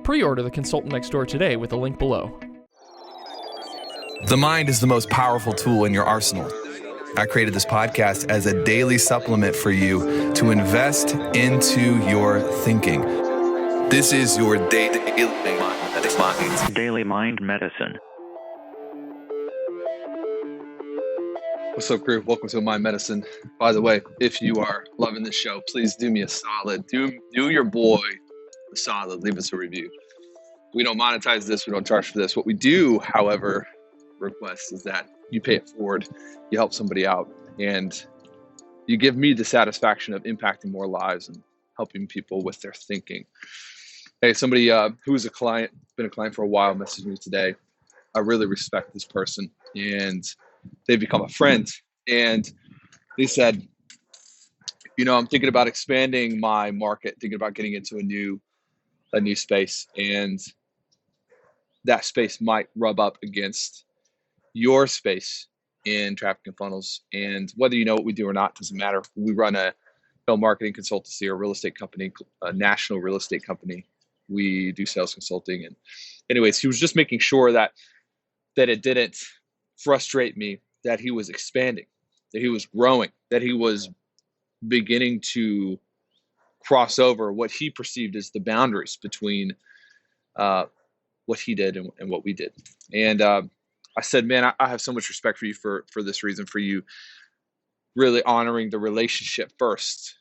Pre-order The Consultant Next Door today with the link below. The mind is the most powerful tool in your arsenal. I created this podcast as a daily supplement for you to invest into your thinking. This is your daily mind medicine. What's up, crew? Welcome to Mind Medicine. By the way, if you are loving this show, please do me a solid. Do your boy a solid. Leave us a review. We don't monetize this. We don't charge for this. What we do, however, request is that you pay it forward. You help somebody out, and you give me the satisfaction of impacting more lives and helping people with their thinking. Hey, somebody who's a client, been a client for a while, messaged me today. I really respect this person, and they've become a friend. And they said, I'm thinking about expanding my market, thinking about getting into a new space, and that space might rub up against your space in traffic and funnels. And whether you know what we do or not doesn't matter. We run a marketing consultancy or real estate company, a national real estate company. We do sales consulting. And anyways, he was just making sure that it didn't frustrate me, that he was expanding, that he was growing, that he was beginning to cross over what he perceived as the boundaries between what he did and what we did. And I said, man, I have so much respect for you for this reason, for you really honoring the relationship first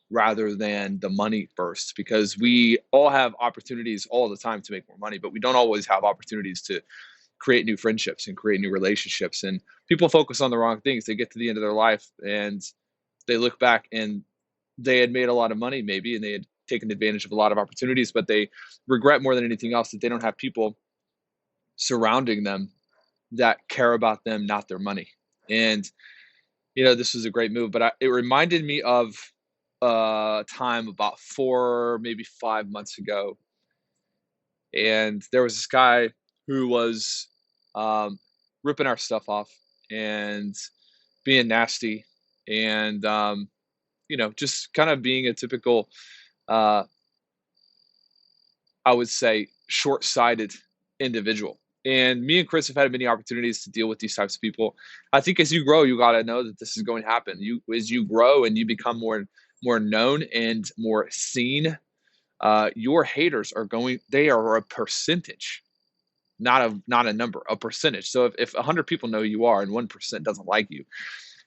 rather than the money first, because we all have opportunities all the time to make more money, but we don't always have opportunities to create new friendships and create new relationships. And people focus on the wrong things. They get to the end of their life and they look back and they had made a lot of money maybe, and they had taken advantage of a lot of opportunities, but they regret more than anything else that they don't have people surrounding them that care about them, not their money. And, this was a great move, but it reminded me of a time about 4, maybe 5 months ago. And there was this guy who was ripping our stuff off and being nasty and, just kind of being a typical, I would say, short-sighted individual. And me and Chris have had many opportunities to deal with these types of people. I think as you grow, you got to know that this is going to happen. As you grow and you become more known and more seen, your haters they are a percentage, not a number, a percentage. So if 100 people know who you are and 1% doesn't like you,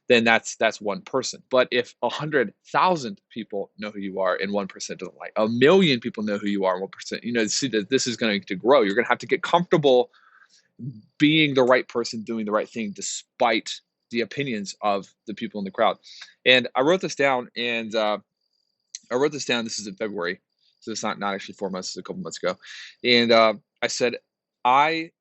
then that's one person. But if 100,000 people know who you are and 1% doesn't like, 1 million people know who you are and 1%, see that this is going to grow. You're going to have to get comfortable being the right person, doing the right thing, despite the opinions of the people in the crowd. And I wrote this down, and this is in February. So it's not actually 4 months, it's a couple months ago. And I said, I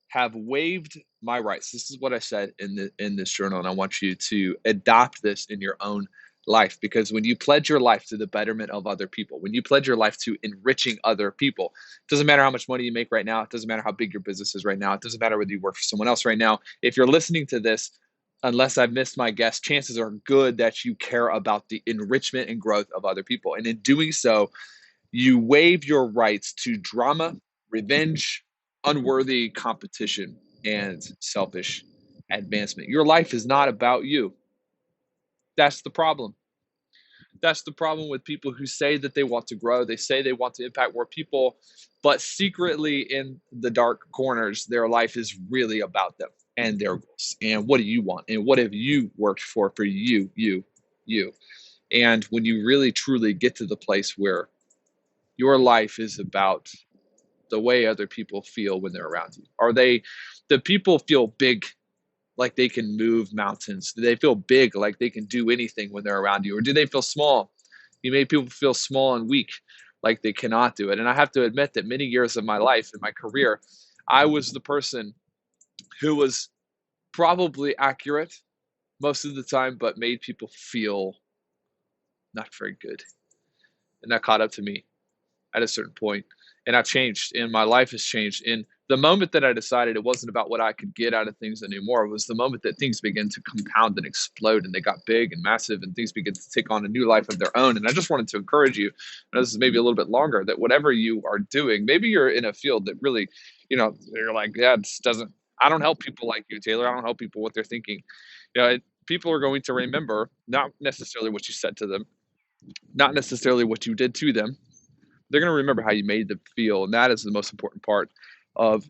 have waived my rights. This is what I said in this journal, and I want you to adopt this in your own life, because when you pledge your life to the betterment of other people, when you pledge your life to enriching other people, it doesn't matter how much money you make right now, it doesn't matter how big your business is right now, it doesn't matter whether you work for someone else right now. If you're listening to this, unless I've missed my guess, chances are good that you care about the enrichment and growth of other people. And in doing so, you waive your rights to drama, revenge, unworthy competition, and selfish advancement. Your life is not about you. That's the problem. That's the problem with people who say that they want to grow. They say they want to impact more people, but secretly in the dark corners, their life is really about them and their goals. And what do you want? And what have you worked for you? And when you really truly get to the place where your life is about the way other people feel when they're around you, the people feel big, like they can move mountains? Do they feel big, like they can do anything when they're around you? Or do they feel small? You make people feel small and weak, like they cannot do it. And I have to admit that many years of my life and my career, I was the person who was probably accurate most of the time, but made people feel not very good. And that caught up to me at a certain point. And I've changed, and my life has changed. And the moment that I decided it wasn't about what I could get out of things anymore was the moment that things began to compound and explode, and they got big and massive, and things began to take on a new life of their own. And I just wanted to encourage you, and this is maybe a little bit longer, that whatever you are doing, maybe you're in a field that really, you're like, yeah, this doesn't, I don't help people like you, Taylor. I don't help people what they're thinking. People are going to remember not necessarily what you said to them, not necessarily what you did to them. They're going to remember how you made them feel. And that is the most important part of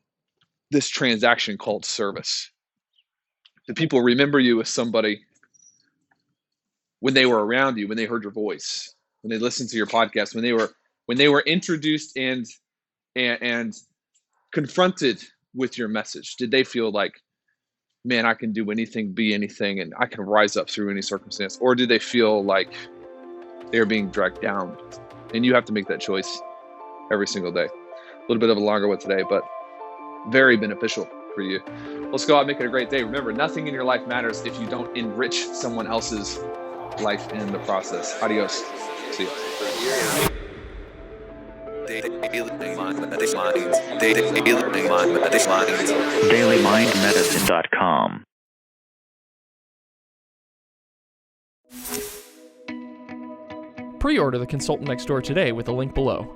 this transaction called service. The people remember you as somebody when they were around you, when they heard your voice, when they listened to your podcast, when they were introduced and confronted with your message. Did they feel like, man, I can do anything, be anything, and I can rise up through any circumstance? Or do they feel like they're being dragged down? And you have to make that choice every single day. A little bit of a longer one today, but very beneficial for you. Let's go out and make it a great day. Remember, nothing in your life matters if you don't enrich someone else's life in the process. Adios. See you. DailyMindMedicine.com. Pre-order The Consultant Next Door today with the link below.